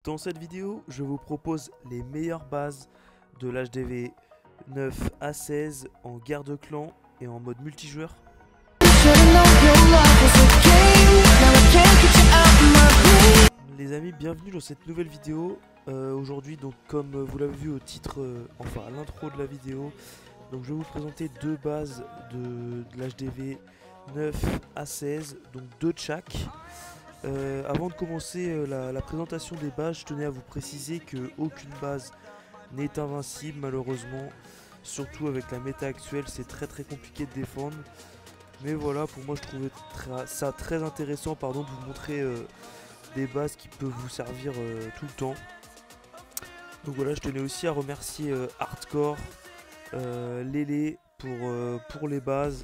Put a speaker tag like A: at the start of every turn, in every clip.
A: Dans cette vidéo, je vous propose les meilleures bases de l'HDV 9 à 16 en guerre de clan et en mode multijoueur. Les amis, bienvenue dans cette nouvelle vidéo. Aujourd'hui, donc comme vous l'avez vu au titre, enfin à l'intro de la vidéo, donc je vais vous présenter deux bases de l'HDV 9 à 16, donc deux de chaque. Avant de commencer la présentation des bases, je tenais à vous préciser que aucune base n'est invincible malheureusement. Surtout avec la méta actuelle, c'est très compliqué de défendre. Mais voilà, pour moi je trouvais ça très intéressant de vous montrer des bases qui peuvent vous servir tout le temps. Donc voilà, je tenais aussi à remercier Hardcore, Lélé pour les bases.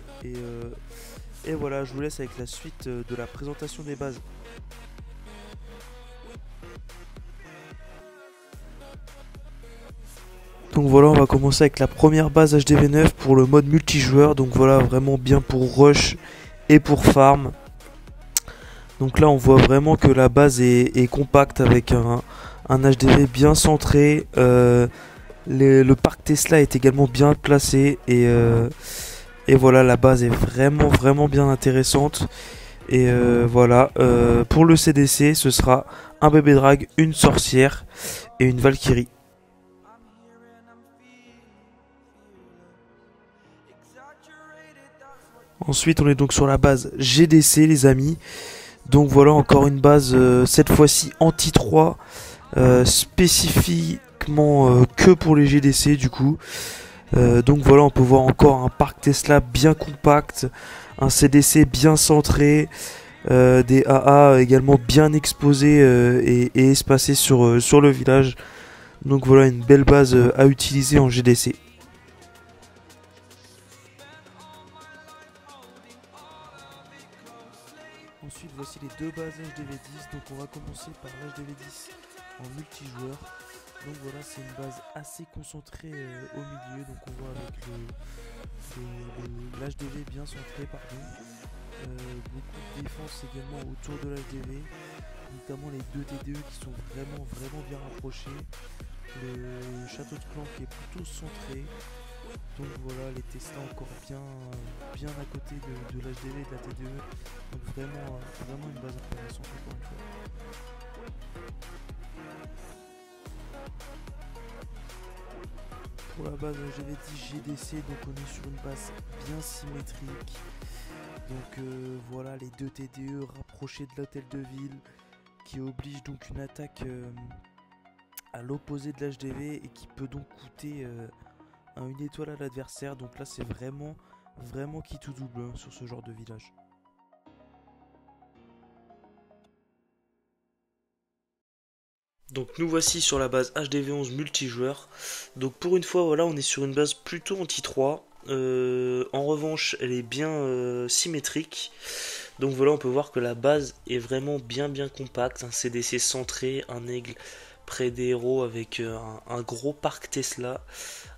A: Et voilà, je vous laisse avec la suite de la présentation des bases. Donc voilà, on va commencer avec la première base HDV9 pour le mode multijoueur. Donc voilà, vraiment bien pour rush et pour farm. Donc là, on voit vraiment que la base est compacte avec un HDV bien centré. Le parc Tesla est également bien placé. Et voilà, la base est vraiment bien intéressante. Et voilà, pour le CDC, ce sera un bébé drag, une sorcière et une Valkyrie. Ensuite, on est donc sur la base GDC, les amis. Donc voilà, encore une base, cette fois-ci anti-3, spécifiquement que pour les GDC du coup. Donc voilà, on peut voir encore un parc Tesla bien compact, un CDC bien centré, des AA également bien exposés et espacés sur le village. Donc voilà, une belle base à utiliser en GDC. Ensuite, voici les deux bases HDV10. Donc, on va commencer par l'HDV10 en multijoueur. Donc, voilà, c'est une base assez concentrée au milieu. Donc, on voit avec l'HDV bien centré, pardon. Beaucoup de défense également autour de l'HDV, notamment les deux TDE qui sont vraiment bien rapprochés. Le château de clan qui est plutôt centré. Donc voilà, les Tesla encore bien à côté de l'HDV et de la TDE. Donc vraiment une base intéressante encore une fois. Pour la base HDV10 GDC, donc on est sur une base bien symétrique. Donc voilà, les deux TDE rapprochés de l'hôtel de ville qui oblige donc une attaque à l'opposé de l'HDV et qui peut donc coûter une étoile à l'adversaire. Donc là c'est vraiment qui tout double hein, sur ce genre de village. Donc nous voici sur la base HDV11 multijoueur. Donc pour une fois voilà, on est sur une base plutôt anti-3. En revanche elle est bien symétrique. Donc voilà, on peut voir que la base est vraiment bien compacte. Un CDC centré, un aigle près des héros avec un gros parc Tesla.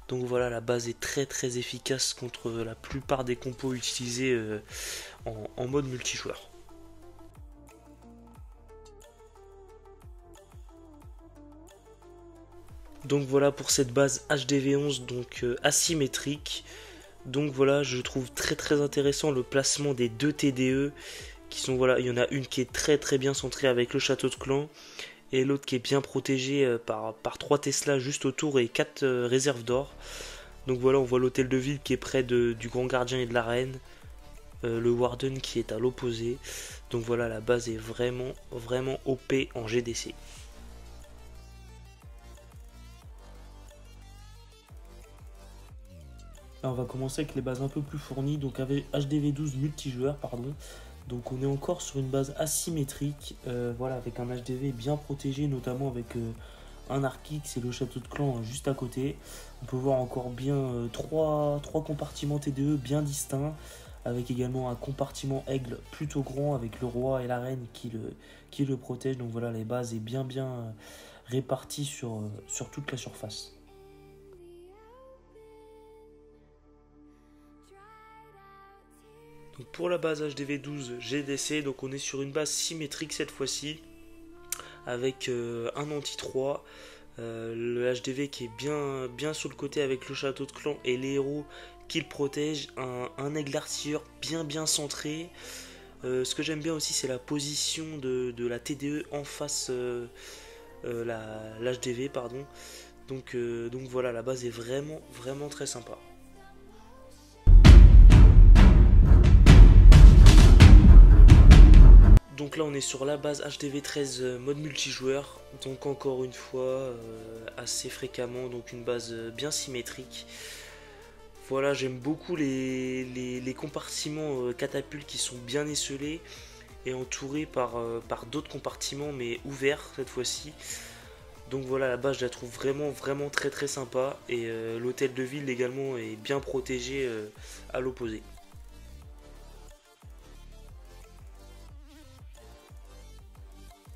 A: Donc voilà, la base est très efficace contre la plupart des compos utilisés en mode multijoueur. Donc voilà pour cette base HDV11 donc asymétrique. Donc voilà, je trouve très intéressant le placement des deux TDE qui sont voilà, il y en a une qui est très bien centrée avec le château de clan et l'autre qui est bien protégée par 3 Tesla juste autour et 4 réserves d'or. Donc voilà, on voit l'hôtel de ville qui est près du grand gardien et de la reine, le warden qui est à l'opposé. Donc voilà, la base est vraiment OP en GDC. Alors on va commencer avec les bases un peu plus fournies, donc avec HDV12 multijoueur, pardon. Donc on est encore sur une base asymétrique, voilà, avec un HDV bien protégé, notamment avec un Arkix et le château de clan juste à côté. On peut voir encore bien trois compartiments TDE bien distincts, avec également un compartiment aigle plutôt grand avec le roi et la reine qui le protègent. Donc voilà, les bases est bien réparties sur toute la surface. Donc pour la base HDV12 GDC, donc on est sur une base symétrique cette fois-ci, avec un anti-3, le HDV qui est bien sur le côté avec le château de clan et les héros qui le protègent, un aigle artilleur bien centré. Ce que j'aime bien aussi, c'est la position de la TDE en face l'HDV, pardon. Donc voilà, la base est vraiment très sympa. Donc là on est sur la base HDV 13 mode multijoueur, donc encore une fois assez fréquemment, donc une base bien symétrique. Voilà, j'aime beaucoup les compartiments catapultes qui sont bien esselés et entourés par d'autres compartiments mais ouverts cette fois-ci. Donc voilà, la base je la trouve vraiment très sympa et l'hôtel de ville également est bien protégé à l'opposé.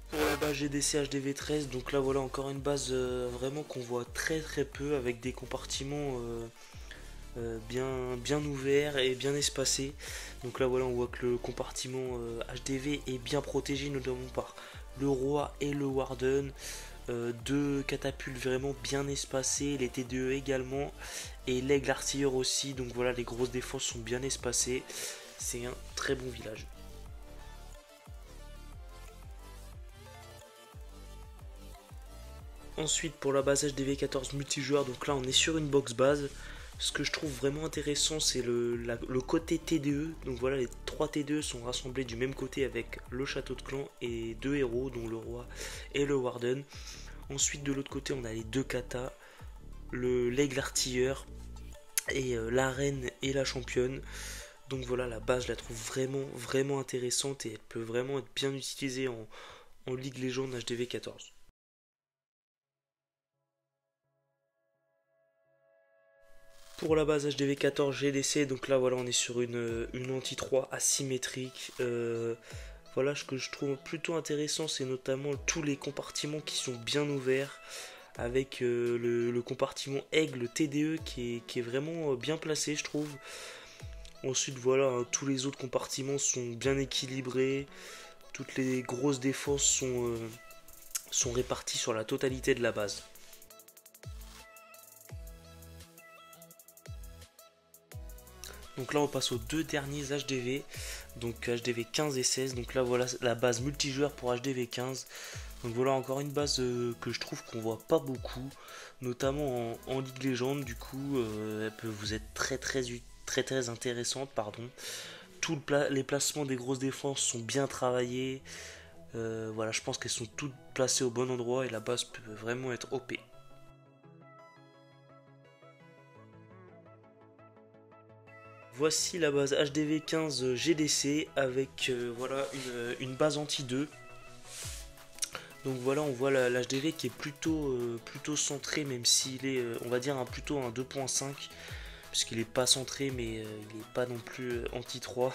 A: Pour la base GDC HDV 13, donc là voilà encore une base vraiment qu'on voit très peu avec des compartiments bien ouverts et bien espacés. Donc là voilà on voit que le compartiment HDV est bien protégé notamment par le roi et le warden. Deux catapultes vraiment bien espacées, les TDE également et l'aigle artilleur aussi. Donc voilà, les grosses défenses sont bien espacées. C'est un très bon village. Ensuite pour la base HDV 14 multijoueur, donc là on est sur une box base. Ce que je trouve vraiment intéressant c'est le côté TDE. Donc voilà, les 3 TDE sont rassemblés du même côté avec le château de clan et 2 héros dont le roi et le warden. Ensuite de l'autre côté on a les 2 katas, l'aigle artilleur et la reine et la championne. Donc voilà, la base je la trouve vraiment intéressante et elle peut vraiment être bien utilisée en Ligue Légende HDV 14. Pour la base HDV 14 GDC, donc là voilà on est sur une anti-3 asymétrique. Voilà, ce que je trouve plutôt intéressant c'est notamment tous les compartiments qui sont bien ouverts avec le compartiment aigle TDE qui est vraiment bien placé je trouve. Ensuite voilà, hein, tous les autres compartiments sont bien équilibrés, toutes les grosses défenses sont réparties sur la totalité de la base. Donc là on passe aux deux derniers HDV, donc HDV 15 et 16, donc là voilà la base multijoueur pour HDV 15. Donc voilà encore une base que je trouve qu'on voit pas beaucoup, notamment en Ligue Légende, du coup elle peut vous être très intéressante, pardon. Les placements des grosses défenses sont bien travaillés, voilà je pense qu'elles sont toutes placées au bon endroit et la base peut vraiment être OP. Voici la base HDV 15 GDC avec voilà une base anti-2. Donc voilà, on voit l'HDV qui est plutôt centré, même s'il est, on va dire, plutôt un 2.5, puisqu'il n'est pas centré, mais il n'est pas non plus anti-3.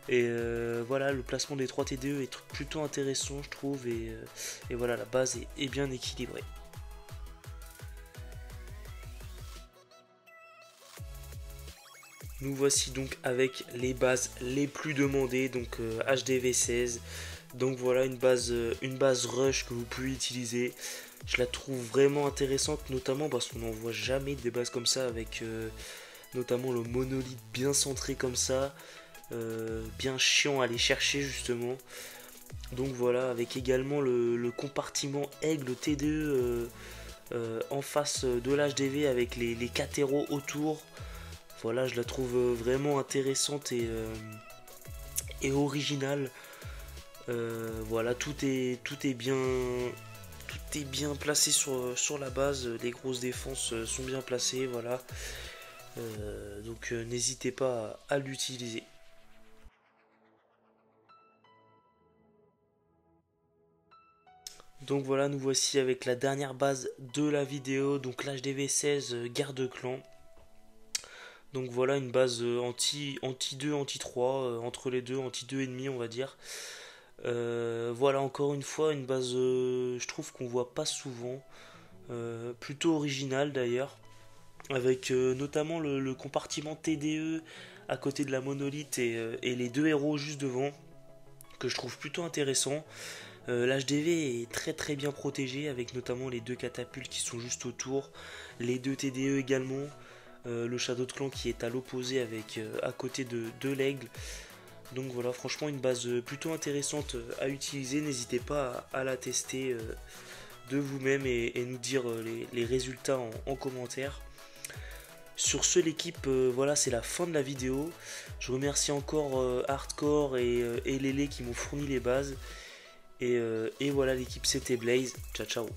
A: Et voilà, le placement des 3 TDE est plutôt intéressant, je trouve, et voilà, la base est bien équilibrée. Nous voici donc avec les bases les plus demandées, donc HDV 16. Donc voilà une base rush que vous pouvez utiliser. Je la trouve vraiment intéressante, notamment parce qu'on n'en voit jamais des bases comme ça, avec notamment le monolithe bien centré comme ça, bien chiant à aller chercher justement. Donc voilà, avec également le compartiment aigle TDE en face de l'HDV avec les 4 héros autour. Voilà, je la trouve vraiment intéressante et originale. Voilà, tout est bien placé sur la base. Les grosses défenses sont bien placées. Voilà, donc n'hésitez pas à l'utiliser. Donc voilà, nous voici avec la dernière base de la vidéo, donc l'HDV 16 garde clan. Donc voilà une base anti 2, anti 3, entre les deux, anti 2 ennemis on va dire. Voilà encore une fois une base je trouve qu'on voit pas souvent, plutôt originale d'ailleurs, avec notamment le compartiment TDE à côté de la monolithe et les deux héros juste devant, que je trouve plutôt intéressant. L'HDV est très bien protégé avec notamment les 2 catapultes qui sont juste autour, les 2 TDE également, le Shadow de Clan qui est à l'opposé avec à côté de l'aigle. Donc voilà, franchement une base plutôt intéressante à utiliser, n'hésitez pas à la tester de vous-même et nous dire les résultats en commentaire. Sur ce l'équipe, voilà c'est la fin de la vidéo. Je remercie encore Hardcore et Lélé qui m'ont fourni les bases. Et voilà l'équipe, c'était Blaze, ciao ciao.